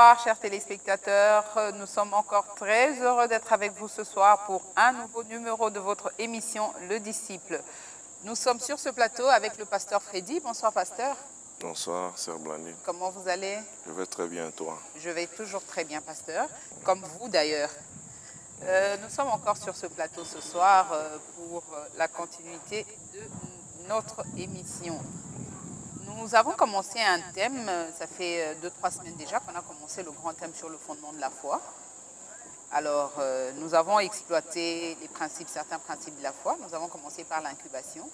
Bonsoir, chers téléspectateurs. Nous sommes encore très heureux d'être avec vous ce soir pour un nouveau numéro de votre émission Le Disciple. Nous sommes sur ce plateau avec le pasteur Freddy. Bonsoir, pasteur. Bonsoir, sœur Blandine. Comment vous allez? Je vais très bien, toi? Je vais toujours très bien, pasteur. Comme vous, d'ailleurs. Nous sommes encore sur ce plateau ce soir pour la continuité de notre émission. Nous avons commencé un thème, ça fait 2-3 semaines déjà qu'on a commencé le grand thème sur le fondement de la foi. Alors, nous avons exploité les principes, certains principes de la foi. Nous avons commencé par l'incubation.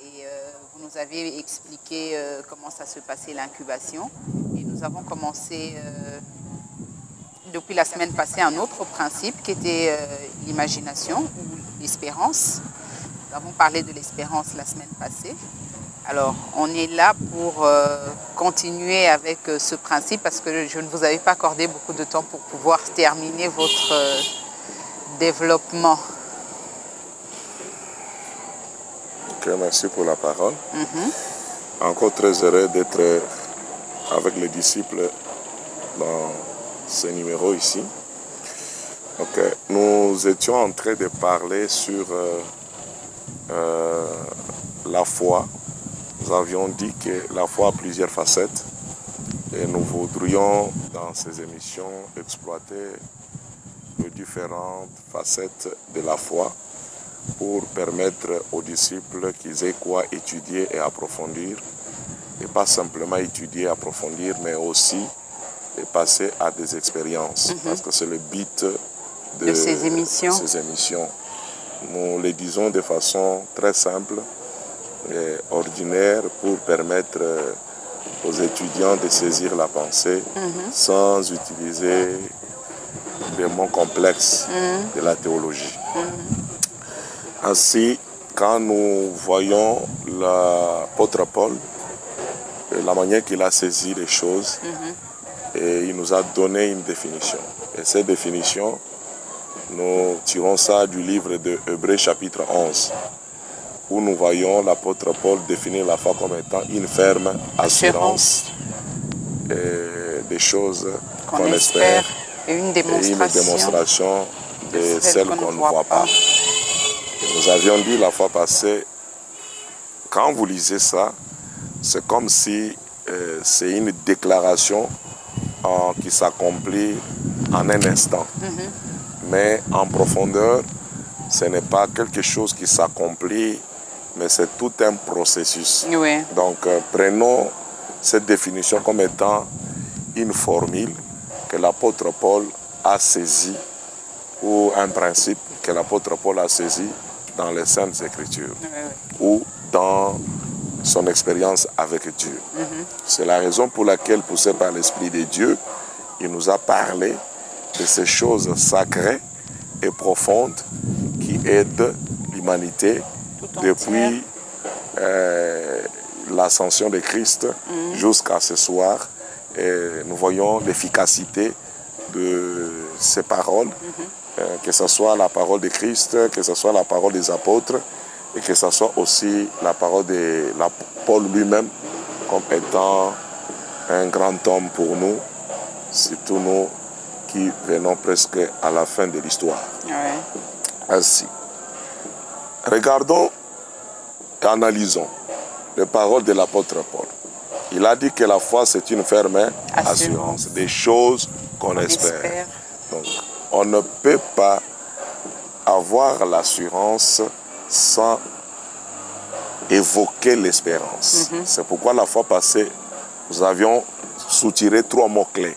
Et vous nous avez expliqué comment ça se passait l'incubation. Et nous avons commencé depuis la semaine passée un autre principe qui était l'imagination ou l'espérance. Nous avons parlé de l'espérance la semaine passée. Alors, on est là pour continuer avec ce principe parce que je ne vous avais pas accordé beaucoup de temps pour pouvoir terminer votre développement. Ok, merci pour la parole. Encore très heureux d'être avec les disciples dans ce numéro ici. Ok, nous étions en train de parler sur la foi. Nous avions dit que la foi a plusieurs facettes et nous voudrions dans ces émissions exploiter les différentes facettes de la foi pour permettre aux disciples qu'ils aient quoi étudier et approfondir, et pas simplement étudier et approfondir, mais aussi passer à des expériences, parce que c'est le but de ces émissions. Nous les disons de façon très simple et ordinaire pour permettre aux étudiants de saisir la pensée sans utiliser des mots complexes de la théologie. Ainsi, quand nous voyons l'apôtre Paul, la manière qu'il a saisi les choses, et il nous a donné une définition. Et cette définition, nous tirons ça du livre de Hébreux chapitre 11, où nous voyons l'apôtre Paul définir la foi comme étant une ferme assurance des choses qu'on espère et une démonstration de celles qu'on ne voit pas. Et nous avions dit la fois passée, quand vous lisez ça, c'est comme si c'est une déclaration qui s'accomplit en un instant. Mais en profondeur, ce n'est pas quelque chose qui s'accomplit, mais c'est tout un processus. Oui. Donc, prenons cette définition comme étant une formule que l'apôtre Paul a saisie, ou un principe que l'apôtre Paul a saisi dans les Saintes Écritures, ou dans son expérience avec Dieu. C'est la raison pour laquelle, poussé par l'Esprit de Dieu, il nous a parlé de ces choses sacrées et profondes qui aident l'humanité depuis l'ascension de Christ jusqu'à ce soir. Et nous voyons l'efficacité de ces paroles, que ce soit la parole de Christ, que ce soit la parole des apôtres, et que ce soit aussi la parole de Paul lui-même, comme étant un grand homme pour nous, surtout nous qui venons presque à la fin de l'histoire. Ainsi, regardons et analysons les paroles de l'apôtre Paul. Il a dit que la foi, c'est une ferme assurance des choses qu'on espère. Donc, on ne peut pas avoir l'assurance sans évoquer l'espérance. C'est pourquoi la fois passée, nous avions soutiré 3 mots-clés.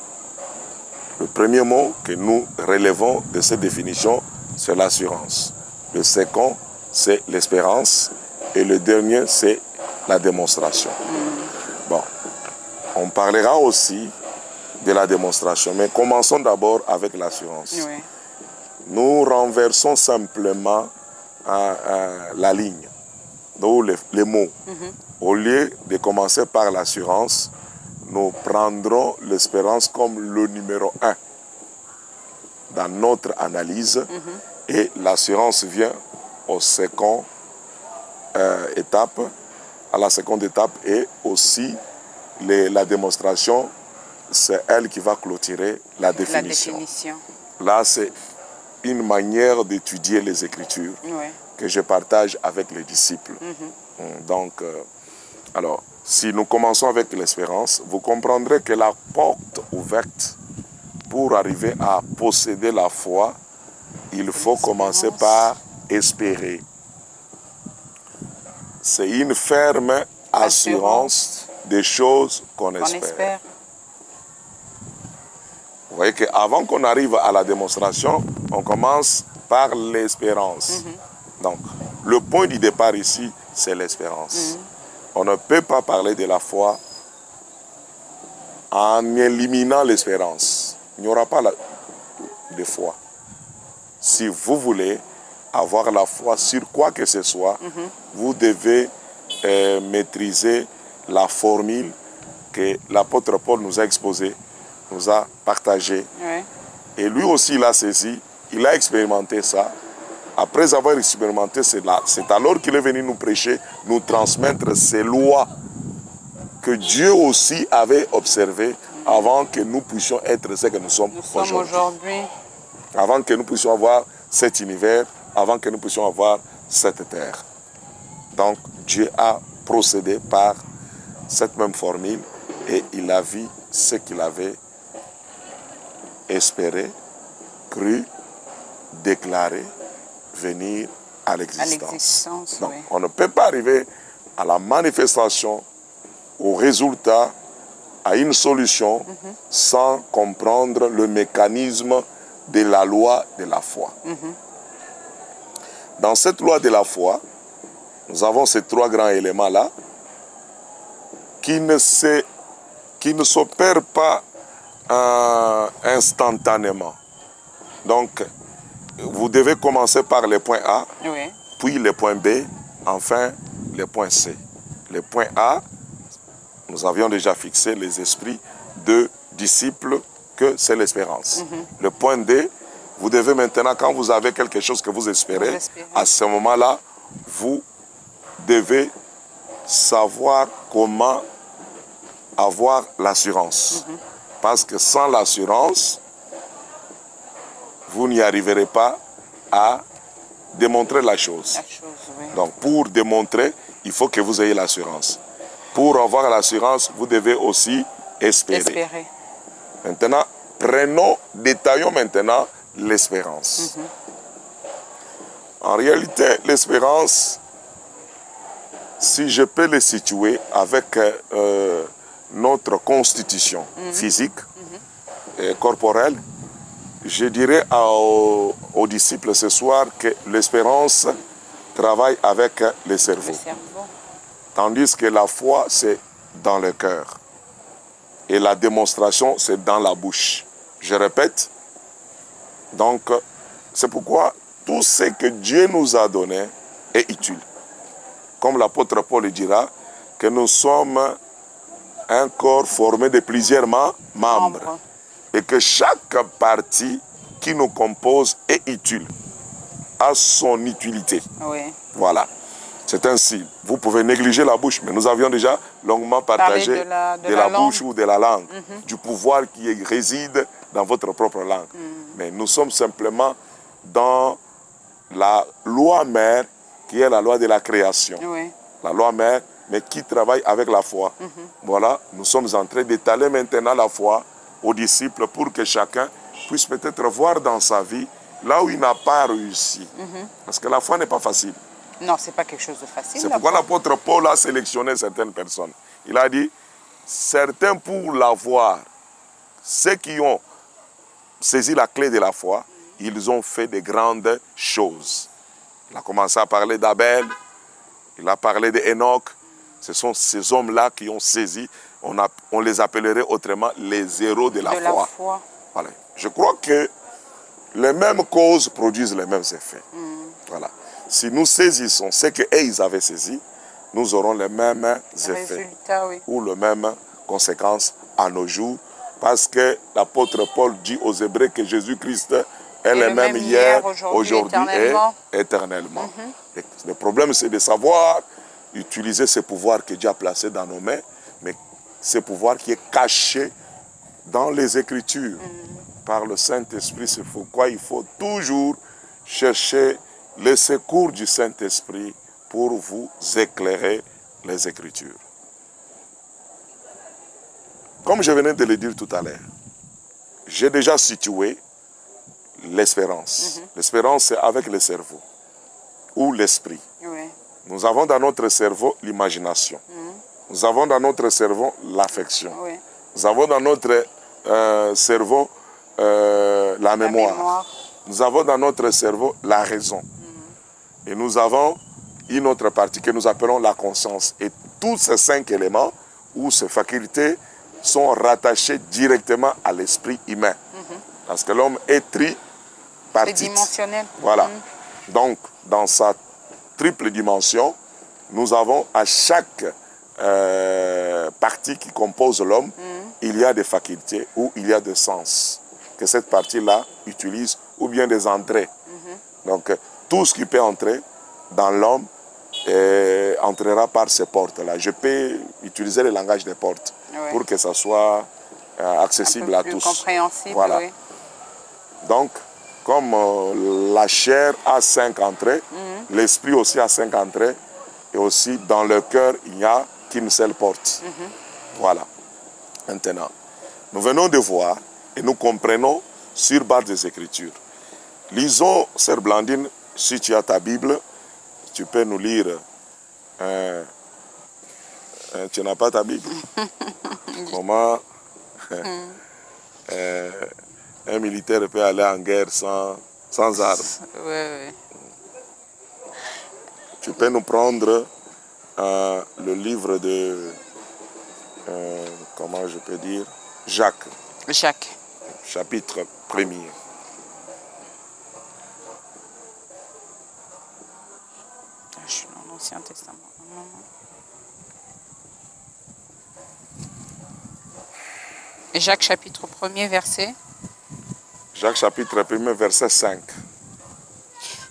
Le premier mot que nous relevons de cette définition, c'est l'assurance. Le second, c'est l'espérance. Et le dernier, c'est la démonstration. Bon, on parlera aussi de la démonstration, mais commençons d'abord avec l'assurance. Nous renversons simplement la ligne, donc les mots. Au lieu de commencer par l'assurance, nous prendrons l'espérance comme le numéro 1 dans notre analyse, et l'assurance vient au second à la seconde étape, et aussi la démonstration c'est elle qui va clôturer la définition. La définition. Là, c'est une manière d'étudier les Écritures que je partage avec les disciples. Donc, alors, si nous commençons avec l'espérance, vous comprendrez que la porte ouverte pour arriver à posséder la foi, il faut commencer par espérer. C'est une ferme assurance des choses qu'on espère. Vous voyez qu'avant qu'on arrive à la démonstration, on commence par l'espérance. Donc, le point du départ ici, c'est l'espérance. On ne peut pas parler de la foi en éliminant l'espérance. Il n'y aura pas de foi. Si vous voulez avoir la foi sur quoi que ce soit, vous devez maîtriser la formule que l'apôtre Paul nous a exposée, nous a partagée. Et lui aussi, il a saisi, il a expérimenté ça. Après avoir expérimenté cela, c'est alors qu'il est venu nous prêcher, nous transmettre ces lois que Dieu aussi avait observées avant que nous puissions être ce que nous sommes aujourd'hui. Avant que nous puissions avoir cet univers, avant que nous puissions avoir cette terre. Donc Dieu a procédé par cette même formule et il a vu ce qu'il avait espéré, cru, déclaré, venir à l'existence. Donc, on ne peut pas arriver à la manifestation, au résultat, à une solution, sans comprendre le mécanisme de la loi de la foi. Dans cette loi de la foi, nous avons ces trois grands éléments-là qui ne s'opèrent pas instantanément. Donc, vous devez commencer par le point A, puis le point B, enfin le point C. Le point A, nous avions déjà fixé les esprits de disciples que c'est l'espérance. Le point D, vous devez maintenant, quand vous avez quelque chose que vous espérez, à ce moment-là, vous devez savoir comment avoir l'assurance. Parce que sans l'assurance, vous n'y arriverez pas à démontrer la chose. Donc, pour démontrer, il faut que vous ayez l'assurance. Pour avoir l'assurance, vous devez aussi espérer. Maintenant, détaillons maintenant l'espérance. En réalité, l'espérance, si je peux le situer avec notre constitution physique et corporelle, je dirais aux disciples ce soir que l'espérance travaille avec le cerveau. Tandis que la foi, c'est dans le cœur. Et la démonstration, c'est dans la bouche. Je répète. Donc, c'est pourquoi tout ce que Dieu nous a donné est utile. Comme l'apôtre Paul le dira, que nous sommes un corps formé de plusieurs membres. Et que chaque partie qui nous compose est utile, a son utilité. Voilà. C'est ainsi. Vous pouvez négliger la bouche, mais nous avions déjà longuement partagé de la bouche ou de la langue, du pouvoir qui réside dans votre propre langue. Mais nous sommes simplement dans la loi mère, qui est la loi de la création. La loi mère, mais qui travaille avec la foi. Voilà, nous sommes en train d'étaler maintenant la foi aux disciples pour que chacun puisse peut-être voir dans sa vie là où il n'a pas réussi. Parce que la foi n'est pas facile. Non, ce n'est pas quelque chose de facile. C'est pourquoi l'apôtre Paul a sélectionné certaines personnes. Il a dit, certains pour l'avoir, ceux qui ont saisi la clé de la foi, ils ont fait de grandes choses. Il a commencé à parler d'Abel, il a parlé d'Enoch. Ce sont ces hommes-là qui ont saisi, on les appellerait autrement les héros de la foi. Voilà. Je crois que les mêmes causes produisent les mêmes effets. Voilà. Si nous saisissons ce qu'eux ils avaient saisi, nous aurons les mêmes effets ou les mêmes conséquences à nos jours. Parce que l'apôtre Paul dit aux Hébreux que Jésus-Christ est le même hier, aujourd'hui et éternellement. Le problème, c'est de savoir utiliser ce pouvoir que Dieu a placé dans nos mains, mais ce pouvoir qui est caché dans les Écritures, par le Saint-Esprit. C'est pourquoi il faut toujours chercher le secours du Saint-Esprit pour vous éclairer les Écritures. Comme je venais de le dire tout à l'heure, j'ai déjà situé l'espérance. L'espérance, c'est avec le cerveau ou l'esprit. Oui. Nous avons dans notre cerveau l'imagination. Nous avons dans notre cerveau l'affection. Oui. Nous avons dans notre cerveau la mémoire. Nous avons dans notre cerveau la raison. Et nous avons une autre partie que nous appelons la conscience. Et tous ces 5 éléments ou ces facultés sont rattachés directement à l'esprit humain. Parce que l'homme est tripartite. C'est dimensionnel. Voilà. Donc, dans sa triple dimension, nous avons à chaque partie qui compose l'homme, il y a des facultés ou il y a des sens que cette partie-là utilise ou bien des entrées. Donc, tout ce qui peut entrer dans l'homme entrera par ces portes-là. Je peux utiliser le langage des portes pour que ça soit accessible un à peu tous. Plus compréhensible, voilà. Oui. Donc, comme la chair a 5 entrées, l'esprit aussi a 5 entrées, et aussi dans le cœur, il n'y a qu'une seule porte. Voilà. Maintenant, nous venons de voir et nous comprenons sur base des Écritures. Lisons, sœur Blandine, si tu as ta Bible, tu peux nous lire. Tu n'as pas ta Bible? Comment un militaire peut aller en guerre sans armes? Oui. Tu peux nous prendre le livre de, comment je peux dire, Jacques. Jacques. Chapitre 1er. Je suis dans l'Ancien Testament. Jacques chapitre 1er, verset. Jacques chapitre 1er, verset 5.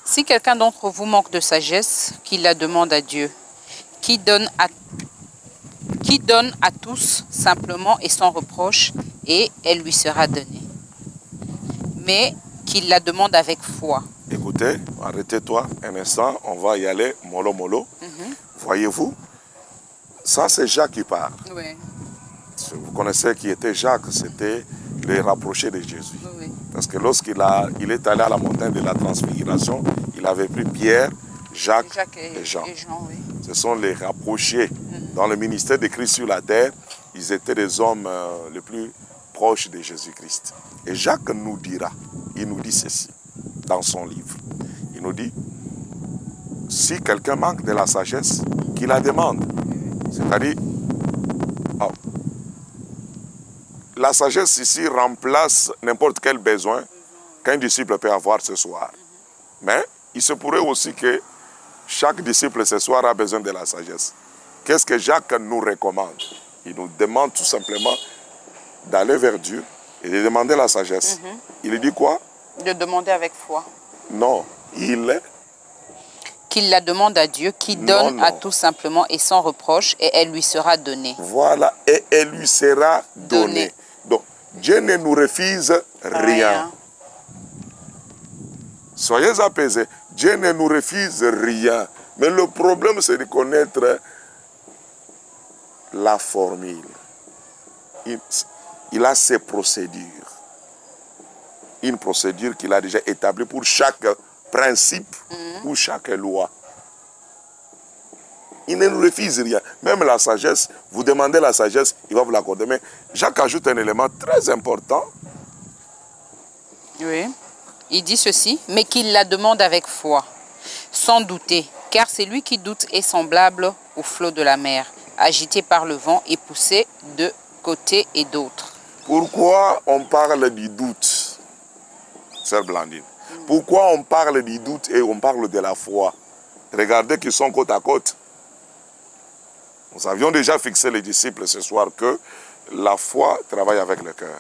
Si quelqu'un d'entre vous manque de sagesse, qu'il la demande à Dieu, qui donne à tous simplement et sans reproche, et elle lui sera donnée. Mais qu'il la demande avec foi. Écoutez, arrêtez-toi un instant, on va y aller mollo mollo. Voyez-vous, ça c'est Jacques qui parle. Oui. Vous connaissez qui était Jacques, c'était le rapproché de Jésus. Oui. Parce que lorsqu'il est allé à la montagne de la transfiguration, il avait pris Pierre, Jacques et Jean. Oui. Ce sont les rapprochés. Dans le ministère de Christ sur la terre, ils étaient des hommes les plus proches de Jésus-Christ. Et Jacques nous dira, il nous dit ceci dans son livre. Il nous dit, si quelqu'un manque de la sagesse, qu'il la demande. C'est-à-dire, la sagesse ici remplace n'importe quel besoin qu'un disciple peut avoir ce soir. Mais il se pourrait aussi que chaque disciple ce soir a besoin de la sagesse. Qu'est-ce que Jacques nous recommande? Il nous demande tout simplement d'aller vers Dieu et de demander la sagesse. Il dit quoi? De demander avec foi. Non, qu'il la demande à Dieu, qui donne à tout simplement et sans reproche, et elle lui sera donnée. Voilà, et elle lui sera donnée. Donc, Dieu ne nous refuse rien. Soyez apaisés. Dieu ne nous refuse rien. Mais le problème, c'est de connaître la formule. Il a ses procédures. Une procédure qu'il a déjà établie pour chaque principe ou chaque loi. Il ne nous refuse rien. Même la sagesse, vous demandez la sagesse, il va vous l'accorder. Mais Jacques ajoute un élément très important. Oui. Il dit ceci, mais qu'il la demande avec foi, sans douter, car celui qui doute est semblable au flot de la mer, agité par le vent et poussé de côté et d'autre. Pourquoi on parle du doute, sœur Blandine? Pourquoi on parle du doute et on parle de la foi? Regardez qu'ils sont côte à côte. Nous avions déjà fixé les disciples ce soir que la foi travaille avec le cœur.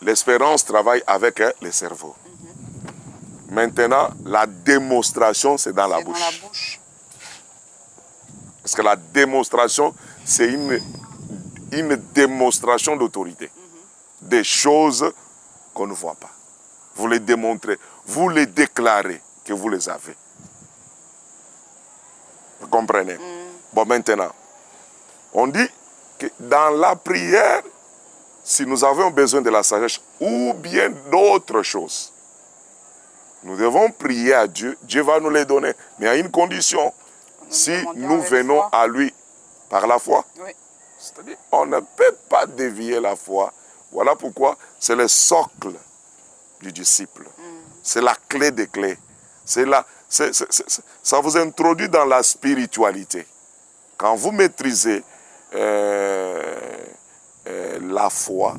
L'espérance travaille avec le cerveau. Maintenant, la démonstration, c'est dans la bouche. Parce que la démonstration, c'est une démonstration d'autorité. des choses qu'on ne voit pas. Vous les démontrez, vous les déclarez que vous les avez. Vous comprenez? Bon, maintenant, on dit que dans la prière, si nous avons besoin de la sagesse ou bien d'autres choses, nous devons prier à Dieu. Dieu va nous les donner, mais à une condition. Si nous venons à lui par la foi. Oui. C'est-à-dire, on ne peut pas dévier la foi. Voilà pourquoi c'est le socle du disciple. C'est la clé des clés. Ça vous introduit dans la spiritualité. Quand vous maîtrisez la foi,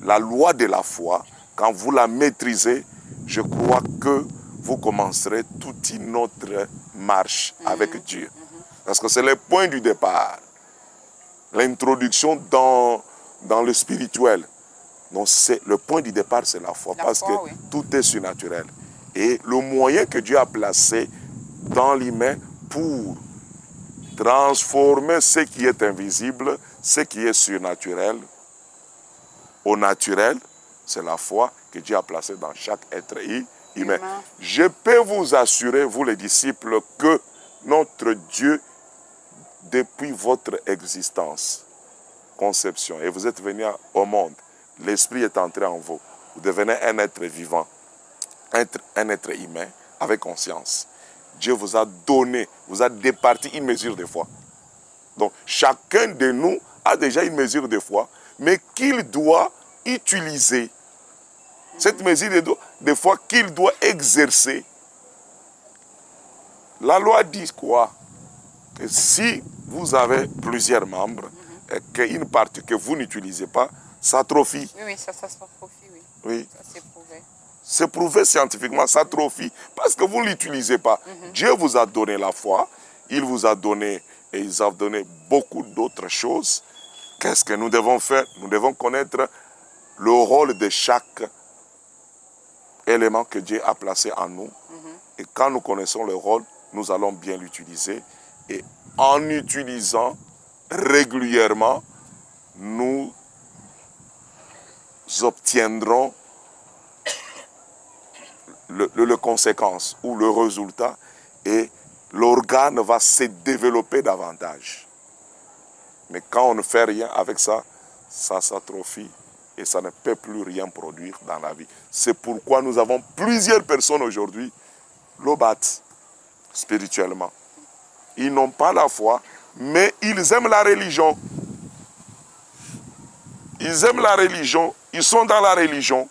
la loi de la foi, quand vous la maîtrisez, je crois que vous commencerez toute une autre marche avec Dieu. Parce que c'est le point du départ. L'introduction dans le spirituel. Donc le point du départ, c'est la foi. Parce que oui, tout est surnaturel. Et le moyen que Dieu a placé dans l'humain pour transformer ce qui est invisible, ce qui est surnaturel, au naturel, c'est la foi que Dieu a placée dans chaque être humain. Je peux vous assurer, vous les disciples, que notre Dieu, depuis votre existence, conception, et vous êtes venus au monde, l'Esprit est entré en vous, vous devenez un être vivant, un être humain avec conscience. Dieu vous a donné, vous a départi une mesure de foi. Donc chacun de nous a déjà une mesure de foi, mais qu'il doit utiliser. Cette mesure de foi qu'il doit exercer. La loi dit quoi? Que si vous avez plusieurs membres, et qu'une partie que vous n'utilisez pas, s'atrophie. Oui, ça s'atrophie, oui. Oui. Ça c'est prouvé. C'est prouvé scientifiquement, ça s'atrophie, parce que vous ne l'utilisez pas. Dieu vous a donné la foi, il vous a donné, et il a donné beaucoup d'autres choses. Qu'est-ce que nous devons faire? Nous devons connaître le rôle de chaque élément que Dieu a placé en nous. Et quand nous connaissons le rôle, nous allons bien l'utiliser. Et en utilisant régulièrement, nous obtiendrons le conséquence ou le résultat, et l'organe va se développer davantage. Mais quand on ne fait rien avec ça, ça s'atrophie et ça ne peut plus rien produire dans la vie. C'est pourquoi nous avons plusieurs personnes aujourd'hui lobates spirituellement. Ils n'ont pas la foi, mais ils aiment la religion. Ils aiment la religion, ils sont dans la religion.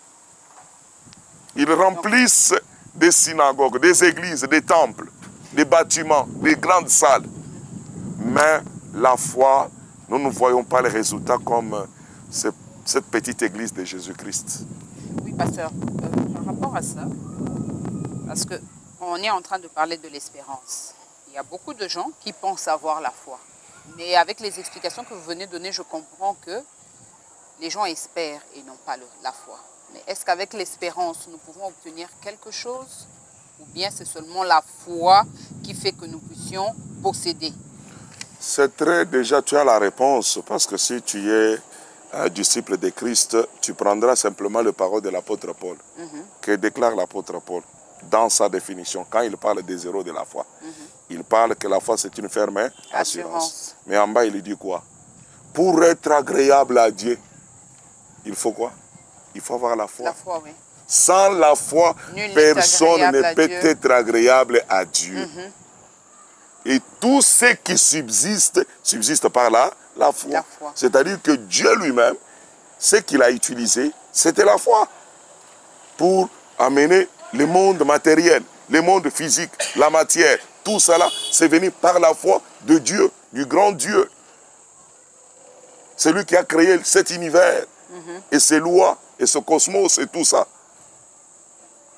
Ils remplissent des synagogues, des églises, des temples, des bâtiments, des grandes salles. Mais la foi, nous ne voyons pas les résultats comme cette petite église de Jésus-Christ. Oui, pasteur, par rapport à ça, parce qu'on est en train de parler de l'espérance. Il y a beaucoup de gens qui pensent avoir la foi. Mais avec les explications que vous venez de donner, je comprends que les gens espèrent et n'ont pas la foi. Mais est-ce qu'avec l'espérance, nous pouvons obtenir quelque chose? Ou bien c'est seulement la foi qui fait que nous puissions posséder? C'est très, déjà tu as la réponse, parce que si tu es un disciple de Christ, tu prendras simplement les paroles de l'apôtre Paul, que déclare l'apôtre Paul dans sa définition, quand il parle des héros de la foi. Il parle que la foi c'est une ferme assurance. Mais en bas il dit quoi? Pour être agréable à Dieu, il faut quoi? Il faut avoir la foi. La foi, oui. Sans la foi, personne ne peut être agréable à Dieu. Et tout ce qui subsiste, subsiste par la foi. C'est-à-dire que Dieu lui-même, ce qu'il a utilisé, c'était la foi. Pour amener le monde matériel, le monde physique, la matière, tout cela, c'est venu par la foi de Dieu, du grand Dieu. C'est lui qui a créé cet univers, et ses lois, et ce cosmos, et tout ça.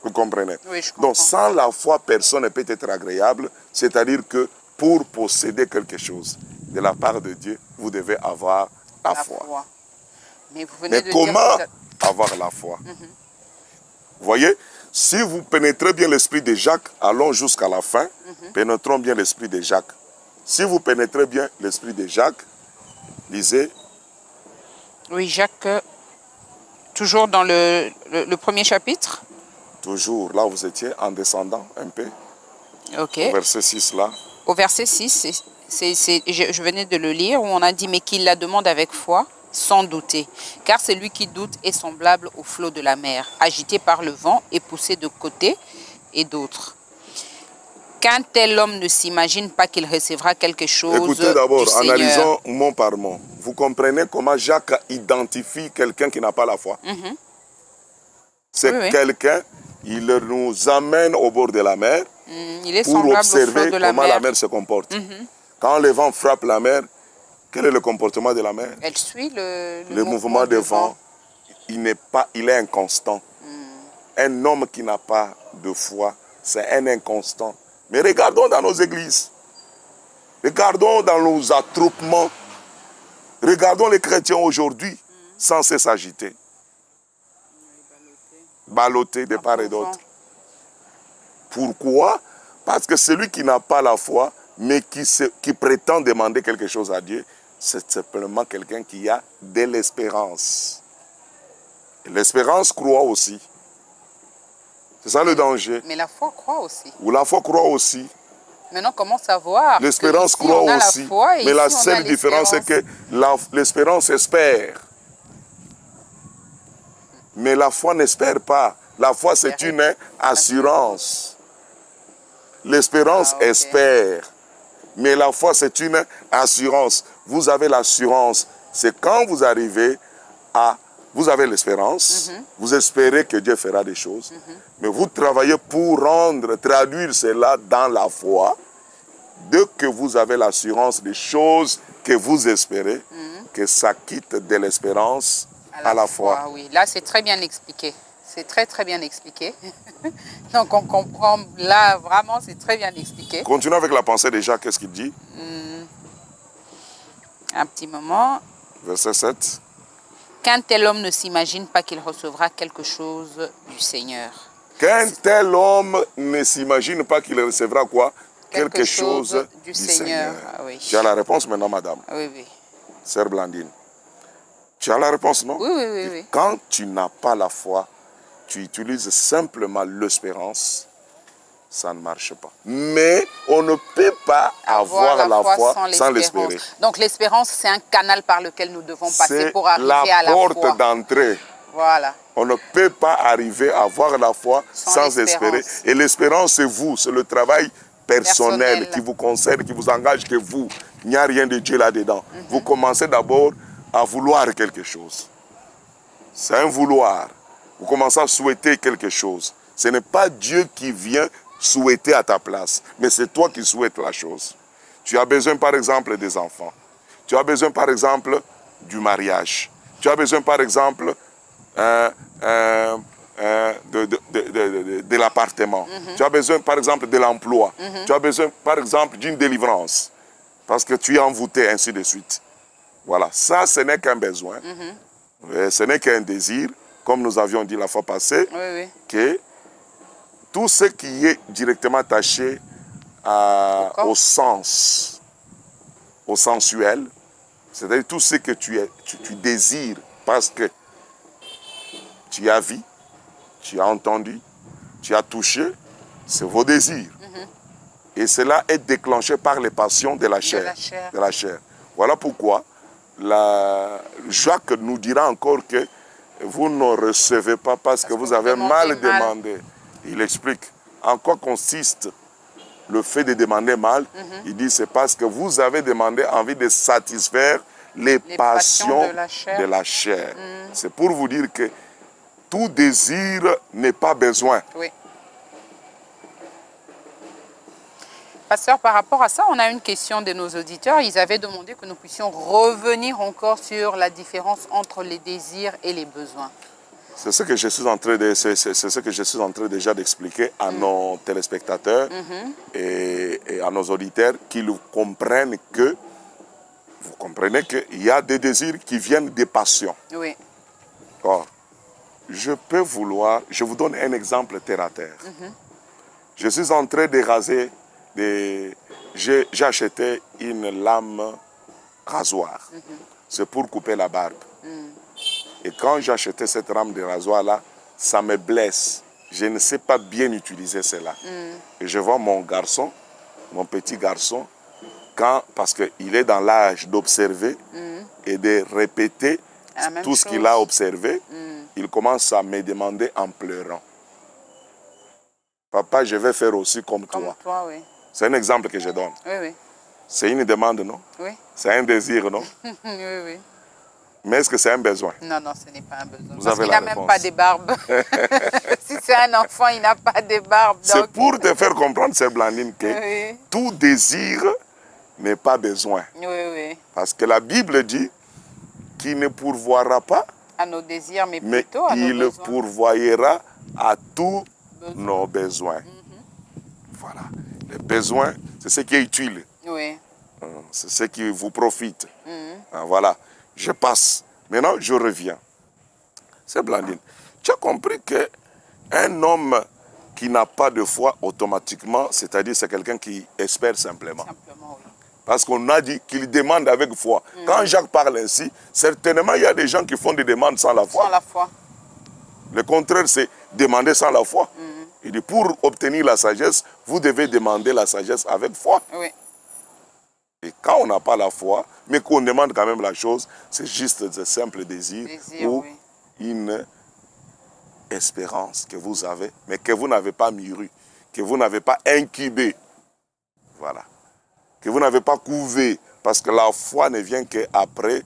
Vous comprenez? Oui, je comprends. Donc, sans la foi, personne ne peut être agréable. C'est-à-dire que pour posséder quelque chose de la part de Dieu, vous devez avoir la foi. Mais vous venez de comment dire... avoir la foi? Vous voyez, si vous pénétrez bien l'esprit de Jacques, allons jusqu'à la fin, pénétrons bien l'esprit de Jacques. Si vous pénétrez bien l'esprit de Jacques, lisez. Oui, Jacques toujours dans le premier chapitre? Toujours, là où vous étiez, en descendant un peu. Ok. Au verset 6, là. Au verset 6, je venais de le lire, où on a dit « Mais qu'il la demande avec foi, sans douter. Car celui qui doute est semblable au flot de la mer, agité par le vent et poussé de côté et d'autres. Qu'un tel homme ne s'imagine pas qu'il recevra quelque chose Écoutez d'abord, du Seigneur. analysons mot par mot. Vous comprenez comment Jacques identifie quelqu'un qui n'a pas la foi? C'est Oui. quelqu'un, il nous amène au bord de la mer Il est pour semblable au flot observer de la comment mer. la mer se comporte. Quand le vent frappe la mer, quel est le comportement de la mer? Elle suit Le mouvement de vent. Il est inconstant. Un homme qui n'a pas de foi, c'est un inconstant. Mais regardons dans nos églises. Regardons dans nos attroupements. Regardons les chrétiens aujourd'hui sans cesse agités. Ballottés de part et d'autre. Pourquoi? Parce que celui qui n'a pas la foi, mais qui prétend demander quelque chose à Dieu, c'est simplement quelqu'un qui a de l'espérance. Et l'espérance croit aussi. C'est ça le danger. Mais la foi croit aussi. Ou la foi croit aussi. Maintenant, comment savoir? L'espérance croit aussi. Mais la seule différence, c'est que l'espérance espère. Mais la foi n'espère pas. La foi, c'est une assurance. L'espérance espère. Mais la foi, c'est une assurance. Vous avez l'assurance. C'est quand vous arrivez à... Vous avez l'espérance. Vous espérez que Dieu fera des choses. Mais vous travaillez pour traduire cela dans la foi. Dès que vous avez l'assurance des choses que vous espérez, que ça quitte de l'espérance à la foi. Oui, là, c'est très bien expliqué. C'est très, très bien expliqué. Donc, on comprend, là, vraiment, c'est très bien expliqué. Continuons avec la pensée de Jacques, qu'est-ce qu'il dit? Un petit moment. Verset 7. Qu'un tel homme ne s'imagine pas qu'il recevra quelque chose du Seigneur. Qu'un tel homme ne s'imagine pas qu'il recevra quoi? Quelque chose du Seigneur. Ah, oui. Tu as la réponse maintenant, madame? Oui, oui. Sœur Blandine. Tu as la réponse, non? Oui, oui, oui, oui. Quand tu n'as pas la foi, tu utilises simplement l'espérance, ça ne marche pas. Mais on ne peut pas avoir la foi sans l'espérer. Donc l'espérance, c'est un canal par lequel nous devons passer pour arriver à la foi. foi. C'est la porte d'entrée. Voilà. On ne peut pas arriver à avoir la foi sans espérer. Et l'espérance, c'est vous, c'est le travail personnel qui vous concerne, qui vous engage que vous. Il n'y a rien de Dieu là-dedans. Vous commencez d'abord à vouloir quelque chose. C'est un vouloir. Vous commencez à souhaiter quelque chose. Ce n'est pas Dieu qui vient souhaiter à ta place, mais c'est toi qui souhaites la chose. Tu as besoin, par exemple, des enfants. Tu as besoin, par exemple, du mariage. Tu as besoin, par exemple, de l'appartement. Tu as besoin, par exemple, de l'emploi. Tu as besoin, par exemple, d'une délivrance. Parce que tu es envoûté, ainsi de suite. Voilà, ça, ce n'est qu'un besoin. Ce n'est qu'un désir, comme nous avions dit la fois passée, que tout ce qui est directement attaché au sens, au sensuel, c'est-à-dire tout ce que tu désires parce que tu as vu, tu as entendu, tu as touché, c'est vos désirs. Et cela est déclenché par les passions de la chair. De la chair. Voilà pourquoi Jacques nous dira encore que vous ne recevez pas parce que vous avez mal demandé. Il explique en quoi consiste le fait de demander mal. Il dit c'est parce que vous avez demandé envie de satisfaire les passions de la chair. C'est pour vous dire que tout désir n'est pas besoin. Oui. Pasteur, par rapport à ça, on a une question de nos auditeurs. Ils avaient demandé que nous puissions revenir encore sur la différence entre les désirs et les besoins. C'est ce que je suis en train déjà d'expliquer à nos téléspectateurs et à nos auditeurs, qu'ils comprennent que vous comprenez qu'il y a des désirs qui viennent des passions. Oui. Or, je peux vouloir, je vous donne un exemple terre à terre. Je suis en train de raser, j'ai acheté une lame rasoir. C'est pour couper la barbe. Et quand j'achetais cette rame de rasoir-là, ça me blesse. Je ne sais pas bien utiliser cela. Et je vois mon garçon, mon petit garçon, parce qu'il est dans l'âge d'observer et de répéter tout ce qu'il a observé, il commence à me demander en pleurant. Papa, je vais faire aussi comme toi. Comme toi, oui. C'est un exemple que je donne. Oui, oui. C'est une demande, non? Oui. C'est un désir, non? Oui, oui. Mais est-ce que c'est un besoin? Non, non, ce n'est pas un besoin. Vous Parce avez qu'il la n'a même réponse. pas de barbe. Si c'est un enfant, il n'a pas de barbe. C'est pour te faire comprendre, Sœur Blandine, que Oui. tout désir n'est pas besoin. Oui, oui. Parce que la Bible dit qu'il ne pourvoira pas, À nos désirs, mais mais plutôt à nos il besoins. pourvoyera à tous nos besoins. Voilà. Les besoins, c'est ce qui est utile. Oui. C'est ce qui vous profite. Voilà. Je passe. Maintenant, je reviens. C'est Blandine. Tu as compris qu'un homme qui n'a pas de foi automatiquement, c'est-à-dire c'est quelqu'un qui espère simplement. Simplement, oui. Parce qu'on a dit qu'il demande avec foi. Quand Jacques parle ainsi, certainement il y a des gens qui font des demandes sans la foi. Sans la foi. Le contraire, c'est demander sans la foi. Il dit, pour obtenir la sagesse, vous devez demander la sagesse avec foi. Oui. Et quand on n'a pas la foi, mais qu'on demande quand même la chose, c'est juste de simples désirs ou oui. une espérance que vous avez, mais que vous n'avez pas mûri, que vous n'avez pas incubé. Voilà. Que vous n'avez pas couvé, parce que la foi ne vient qu'après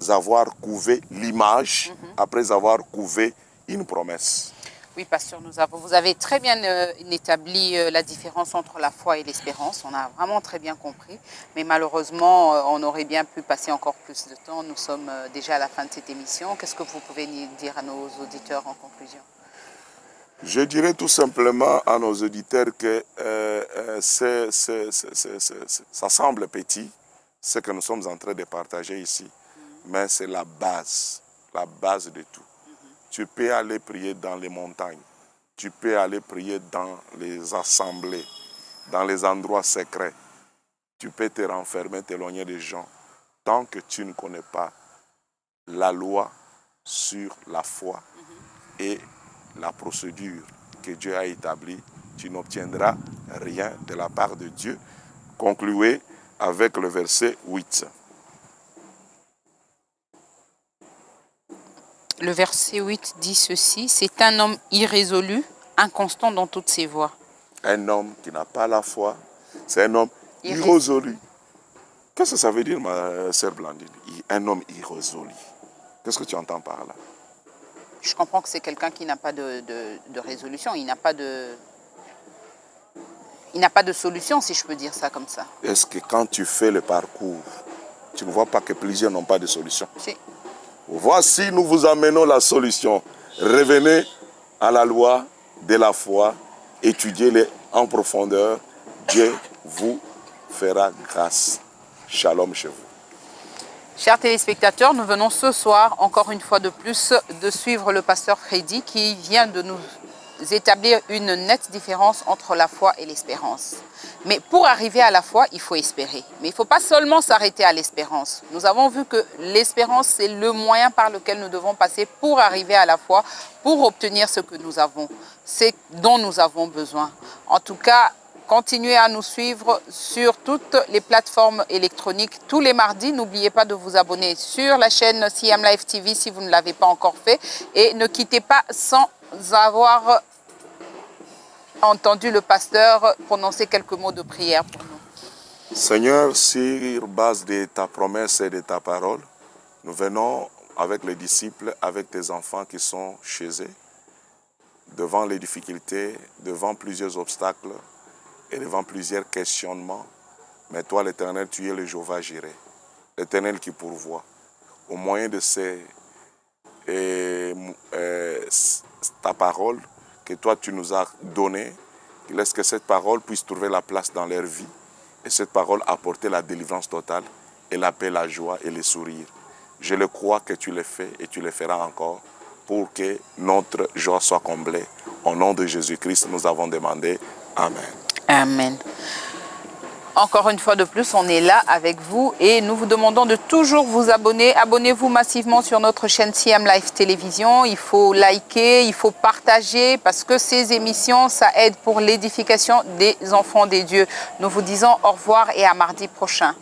avoir couvé l'image, après avoir couvé une promesse. Oui, pasteur, vous avez très bien établi la différence entre la foi et l'espérance. On a vraiment très bien compris. Mais malheureusement, on aurait bien pu passer encore plus de temps. Nous sommes déjà à la fin de cette émission. Qu'est-ce que vous pouvez dire à nos auditeurs en conclusion? Je dirais tout simplement à nos auditeurs que ça semble petit, ce que nous sommes en train de partager ici, mais c'est la base de tout. Tu peux aller prier dans les montagnes, tu peux aller prier dans les assemblées, dans les endroits secrets. Tu peux te renfermer, t'éloigner des gens. Tant que tu ne connais pas la loi sur la foi et la procédure que Dieu a établie, tu n'obtiendras rien de la part de Dieu. Concluez avec le verset 8. Le verset 8 dit ceci: c'est un homme irrésolu, inconstant dans toutes ses voies. Un homme qui n'a pas la foi, c'est un homme irrésolu. Qu'est-ce que ça veut dire, ma sœur Blandine? Un homme irrésolu. Qu'est-ce que tu entends par là? Je comprends que c'est quelqu'un qui n'a pas de résolution, il n'a pas de solution, si je peux dire ça comme ça. Est-ce que quand tu fais le parcours, tu ne vois pas que plusieurs n'ont pas de solution? Si. Voici, nous vous amenons la solution. Revenez à la loi de la foi, étudiez-les en profondeur. Dieu vous fera grâce. Shalom chez vous. Chers téléspectateurs, nous venons ce soir, encore une fois de plus, de suivre le pasteur Freddy qui vient de nous établir une nette différence entre la foi et l'espérance. Mais pour arriver à la foi, il faut espérer. Mais il ne faut pas seulement s'arrêter à l'espérance. Nous avons vu que l'espérance, c'est le moyen par lequel nous devons passer pour arriver à la foi, pour obtenir ce que nous avons, ce dont nous avons besoin. En tout cas, continuez à nous suivre sur toutes les plateformes électroniques tous les mardis. N'oubliez pas de vous abonner sur la chaîne CM Live TV si vous ne l'avez pas encore fait. Et ne quittez pas sans avoir entendu le pasteur prononcer quelques mots de prière pour nous. Seigneur, sur base de ta promesse et de ta parole, nous venons avec les disciples, avec tes enfants qui sont chez eux, devant les difficultés, devant plusieurs obstacles et devant plusieurs questionnements. Mais toi, l'Éternel, tu es le Jéhovah Jireh, l'Éternel qui pourvoit. Au moyen de ta parole que toi tu nous as donnée, laisse que cette parole puisse trouver la place dans leur vie et cette parole apporter la délivrance totale et la paix, la joie et les sourires. Je le crois que tu le fais et tu le feras encore pour que notre joie soit comblée. Au nom de Jésus-Christ, nous avons demandé. Amen. Amen. Encore une fois de plus, on est là avec vous et nous vous demandons de toujours vous abonner. Abonnez-vous massivement sur notre chaîne CM Live Télévision. Il faut liker, il faut partager parce que ces émissions, ça aide pour l'édification des enfants des dieux. Nous vous disons au revoir et à mardi prochain.